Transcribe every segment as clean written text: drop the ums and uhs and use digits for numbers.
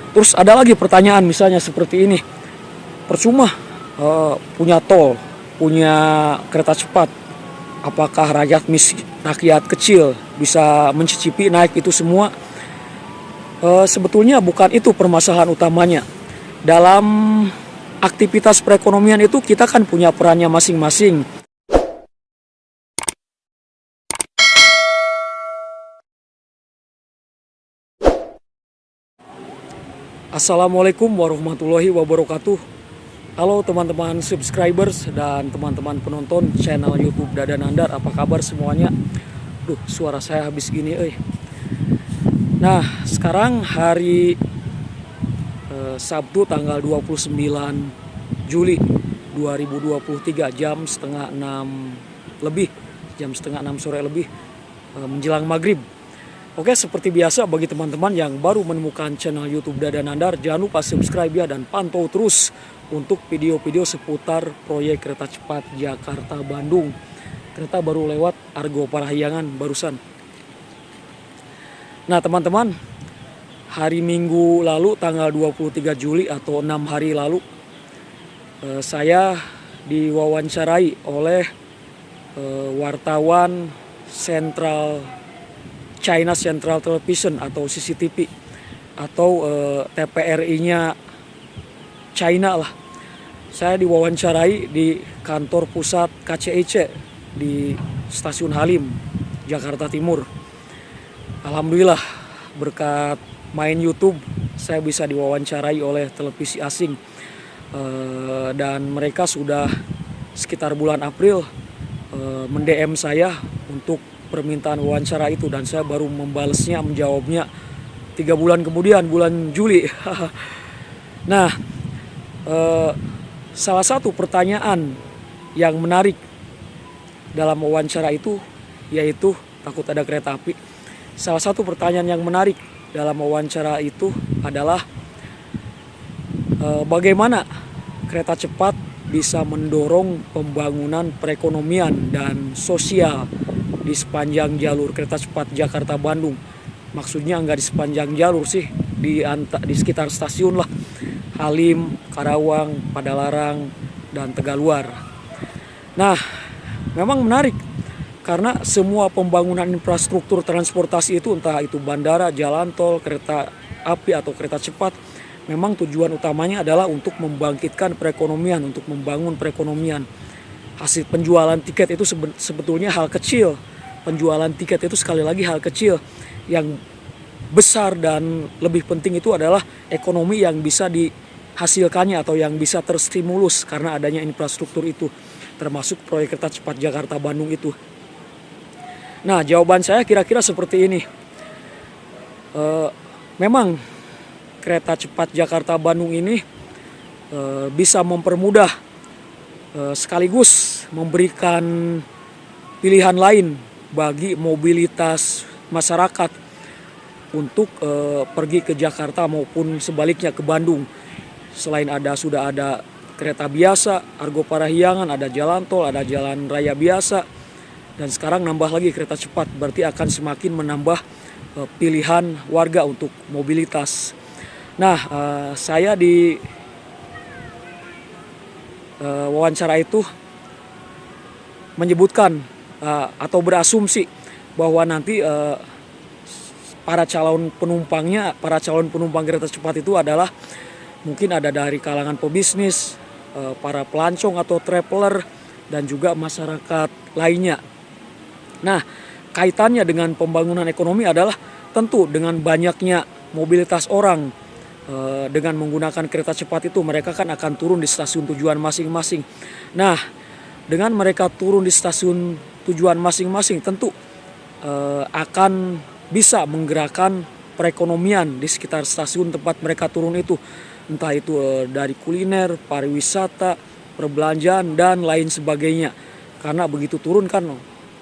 Terus ada lagi pertanyaan misalnya seperti ini, percuma punya tol, punya kereta cepat, apakah rakyat kecil bisa mencicipi naik itu semua? Sebetulnya bukan itu permasalahan utamanya. Dalam aktivitas perekonomian itu kita kan punya perannya masing-masing. Assalamualaikum warahmatullahi wabarakatuh. Halo teman-teman subscribers dan teman-teman penonton channel YouTube Dada Nandar, apa kabar semuanya? Suara saya habis gini, Nah, sekarang hari Sabtu tanggal 29 Juli 2023 jam setengah 6 lebih, jam setengah 6 sore lebih, menjelang maghrib. Oke, seperti biasa bagi teman-teman yang baru menemukan channel YouTube Dada Nandar, jangan lupa subscribe ya dan pantau terus untuk video-video seputar proyek kereta cepat Jakarta-Bandung. Kereta baru lewat Argo Parahyangan barusan. Nah teman-teman, hari Minggu lalu tanggal 23 Juli atau 6 hari lalu, saya diwawancarai oleh wartawan China Central Television atau CCTV atau TPRI-nya China lah. Saya diwawancarai di kantor pusat KCIC di Stasiun Halim, Jakarta Timur. Alhamdulillah berkat main YouTube saya bisa diwawancarai oleh televisi asing, dan mereka sudah sekitar bulan April mend-DM saya untuk permintaan wawancara itu, dan saya baru menjawabnya 3 bulan kemudian, bulan Juli. Nah, salah satu pertanyaan yang menarik dalam wawancara itu yaitu, takut ada kereta api. Salah satu pertanyaan yang menarik dalam wawancara itu adalah bagaimana kereta cepat bisa mendorong pembangunan perekonomian dan sosial di sepanjang jalur kereta cepat Jakarta-Bandung. Maksudnya nggak di sepanjang jalur sih, di sekitar stasiun lah, Halim, Karawang, Padalarang, dan Tegaluar. Nah, memang menarik karena semua pembangunan infrastruktur transportasi itu, entah itu bandara, jalan tol, kereta api atau kereta cepat, memang tujuan utamanya adalah untuk membangkitkan perekonomian, untuk membangun perekonomian. Hasil penjualan tiket itu sebetulnya hal kecil. Penjualan tiket itu sekali lagi hal kecil. Yang besar dan lebih penting itu adalah ekonomi yang bisa dihasilkannya atau yang bisa terstimulus karena adanya infrastruktur itu, termasuk proyek kereta cepat Jakarta-Bandung itu. Nah, jawaban saya kira-kira seperti ini. Memang kereta cepat Jakarta-Bandung ini bisa mempermudah sekaligus memberikan pilihan lain bagi mobilitas masyarakat untuk pergi ke Jakarta maupun sebaliknya ke Bandung. Selain sudah ada kereta biasa, Argo Parahyangan, ada jalan tol, ada jalan raya biasa, dan sekarang nambah lagi kereta cepat, berarti akan semakin menambah pilihan warga untuk mobilitas. Nah, saya di wawancara itu menyebutkan atau berasumsi bahwa nanti para calon penumpang kereta cepat itu adalah mungkin ada dari kalangan pebisnis, para pelancong atau traveler, dan juga masyarakat lainnya. Nah, kaitannya dengan pembangunan ekonomi adalah tentu dengan banyaknya mobilitas orang. Dengan menggunakan kereta cepat itu mereka kan akan turun di stasiun tujuan masing-masing. Nah, dengan mereka turun di stasiun tujuan masing-masing tentu akan bisa menggerakkan perekonomian di sekitar stasiun tempat mereka turun itu. Entah itu dari kuliner, pariwisata, perbelanjaan, dan lain sebagainya. Karena begitu turun kan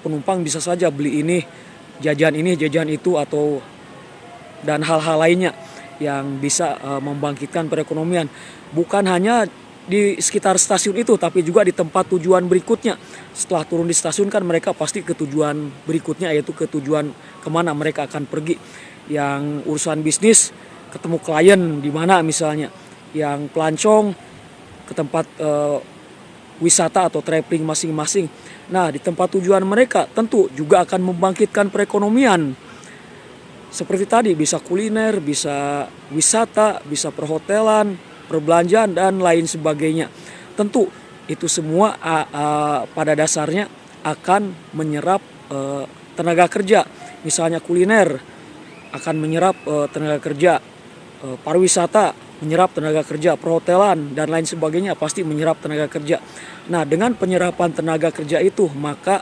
penumpang bisa saja beli ini, jajan itu, atau dan hal-hal lainnya yang bisa membangkitkan perekonomian. Bukan hanya di sekitar stasiun itu, tapi juga di tempat tujuan berikutnya. Setelah turun di stasiun kan mereka pasti ke tujuan berikutnya, yaitu ke tujuan kemana mereka akan pergi. Yang urusan bisnis ketemu klien di mana misalnya, yang pelancong ke tempat wisata atau traveling masing-masing. Nah, di tempat tujuan mereka tentu juga akan membangkitkan perekonomian. Seperti tadi, bisa kuliner, bisa wisata, bisa perhotelan, perbelanjaan, dan lain sebagainya. Tentu itu semua pada dasarnya akan menyerap tenaga kerja. Misalnya kuliner akan menyerap tenaga kerja, pariwisata menyerap tenaga kerja, perhotelan dan lain sebagainya pasti menyerap tenaga kerja. Nah, dengan penyerapan tenaga kerja itu, maka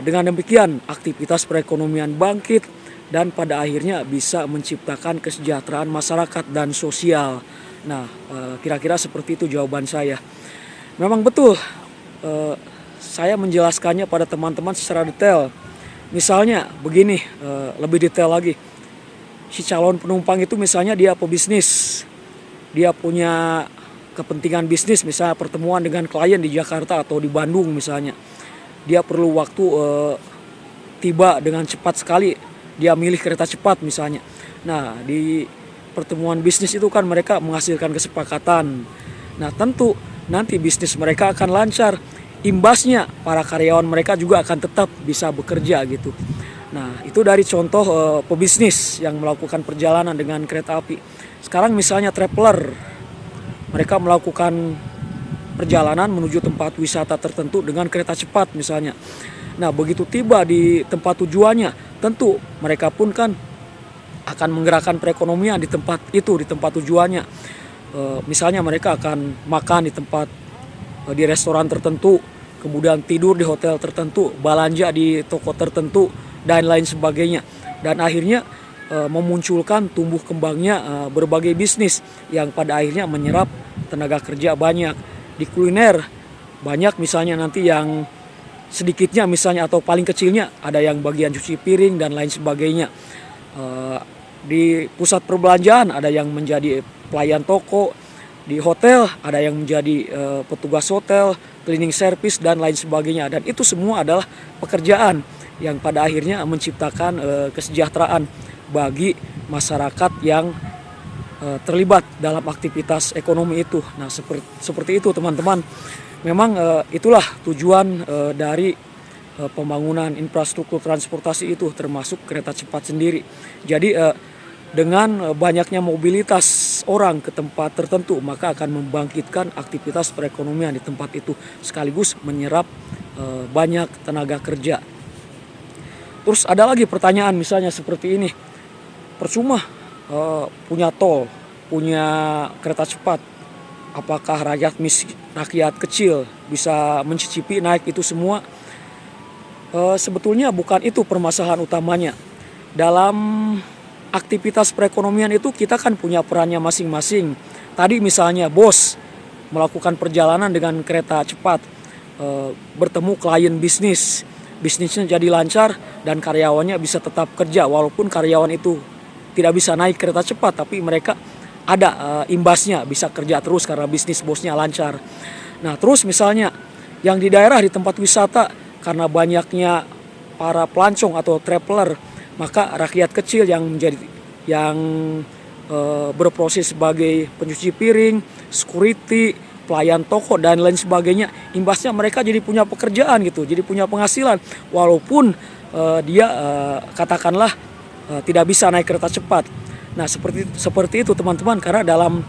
dengan demikian aktivitas perekonomian bangkit dan pada akhirnya bisa menciptakan kesejahteraan masyarakat dan sosial. Nah, kira-kira seperti itu jawaban saya. Memang betul, saya menjelaskannya pada teman-teman secara detail. Misalnya begini, lebih detail lagi. Si calon penumpang itu misalnya dia pebisnis, dia punya kepentingan bisnis, misalnya pertemuan dengan klien di Jakarta atau di Bandung misalnya. Dia perlu waktu tiba dengan cepat sekali, dia milih kereta cepat misalnya. Nah, di pertemuan bisnis itu kan mereka menghasilkan kesepakatan. Nah, tentu nanti bisnis mereka akan lancar. Imbasnya para karyawan mereka juga akan tetap bisa bekerja gitu. Nah, itu dari contoh pebisnis yang melakukan perjalanan dengan kereta api. Sekarang misalnya traveler, mereka melakukan perjalanan menuju tempat wisata tertentu dengan kereta cepat misalnya. Nah, begitu tiba di tempat tujuannya, tentu mereka pun kan akan menggerakkan perekonomian di tempat itu, di tempat tujuannya. Misalnya mereka akan makan di tempat, di restoran tertentu, kemudian tidur di hotel tertentu, belanja di toko tertentu, dan lain sebagainya. Dan akhirnya memunculkan tumbuh kembangnya berbagai bisnis yang pada akhirnya menyerap tenaga kerja banyak. Di kuliner banyak misalnya nanti yang sedikitnya misalnya atau paling kecilnya ada yang bagian cuci piring dan lain sebagainya. Di pusat perbelanjaan ada yang menjadi pelayan toko, di hotel ada yang menjadi petugas hotel, cleaning service dan lain sebagainya. Dan itu semua adalah pekerjaan yang pada akhirnya menciptakan kesejahteraan bagi masyarakat yang terlibat dalam aktivitas ekonomi itu. Nah, seperti itu teman-teman. Memang itulah tujuan dari pembangunan infrastruktur transportasi itu, termasuk kereta cepat sendiri. Jadi dengan banyaknya mobilitas orang ke tempat tertentu, maka akan membangkitkan aktivitas perekonomian di tempat itu, sekaligus menyerap banyak tenaga kerja. Terus ada lagi pertanyaan misalnya seperti ini, percuma punya tol, punya kereta cepat, apakah rakyat kecil bisa mencicipi naik itu semua? Sebetulnya bukan itu permasalahan utamanya. Dalam aktivitas perekonomian itu kita kan punya perannya masing-masing. Tadi misalnya bos melakukan perjalanan dengan kereta cepat, bertemu klien bisnisnya jadi lancar dan karyawannya bisa tetap kerja walaupun karyawan itu tidak bisa naik kereta cepat, tapi mereka ada imbasnya, bisa kerja terus karena bisnis bosnya lancar. Nah, terus misalnya yang di daerah di tempat wisata, karena banyaknya para pelancong atau traveler, maka rakyat kecil yang berproses sebagai pencuci piring, security, pelayan toko dan lain sebagainya, imbasnya mereka jadi punya pekerjaan gitu, jadi punya penghasilan walaupun dia katakanlah tidak bisa naik kereta cepat. Nah, seperti itu teman-teman, karena dalam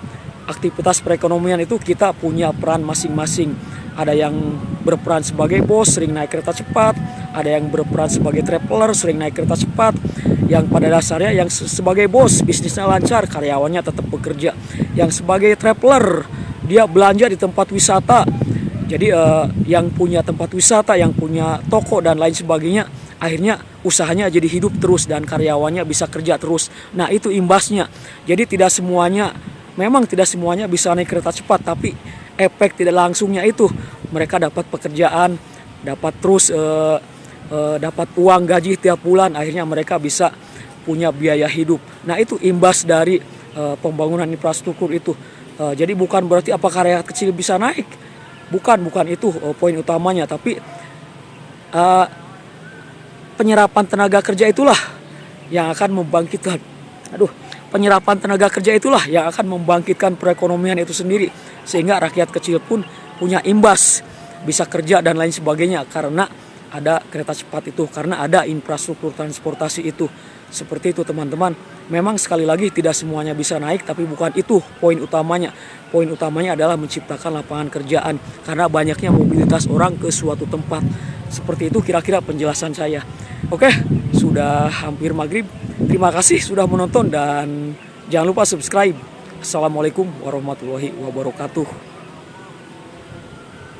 aktivitas perekonomian itu kita punya peran masing-masing. Ada yang berperan sebagai bos, sering naik kereta cepat, ada yang berperan sebagai traveler, sering naik kereta cepat, yang pada dasarnya yang sebagai bos bisnisnya lancar, karyawannya tetap bekerja. Yang sebagai traveler, dia belanja di tempat wisata. Jadi yang punya tempat wisata, yang punya toko dan lain sebagainya, akhirnya usahanya jadi hidup terus dan karyawannya bisa kerja terus. Nah, itu imbasnya. Jadi memang tidak semuanya bisa naik kereta cepat, tapi efek tidak langsungnya itu mereka dapat pekerjaan, dapat terus dapat uang gaji tiap bulan, akhirnya mereka bisa punya biaya hidup. Nah, itu imbas dari pembangunan infrastruktur itu. Jadi bukan berarti apakah rakyat kecil bisa naik, bukan itu poin utamanya, tapi penyerapan tenaga kerja itulah yang akan membangkitkan penyerapan tenaga kerja itulah yang akan membangkitkan perekonomian itu sendiri, sehingga rakyat kecil pun punya imbas, bisa kerja dan lain sebagainya karena ada kereta cepat itu, karena ada infrastruktur transportasi itu. Seperti itu teman-teman. Memang sekali lagi tidak semuanya bisa naik, tapi bukan itu poin utamanya. Poin utamanya adalah menciptakan lapangan kerjaan karena banyaknya mobilitas orang ke suatu tempat. Seperti itu kira-kira penjelasan saya. Oke, sudah hampir maghrib. Terima kasih sudah menonton dan jangan lupa subscribe. Assalamualaikum warahmatullahi wabarakatuh.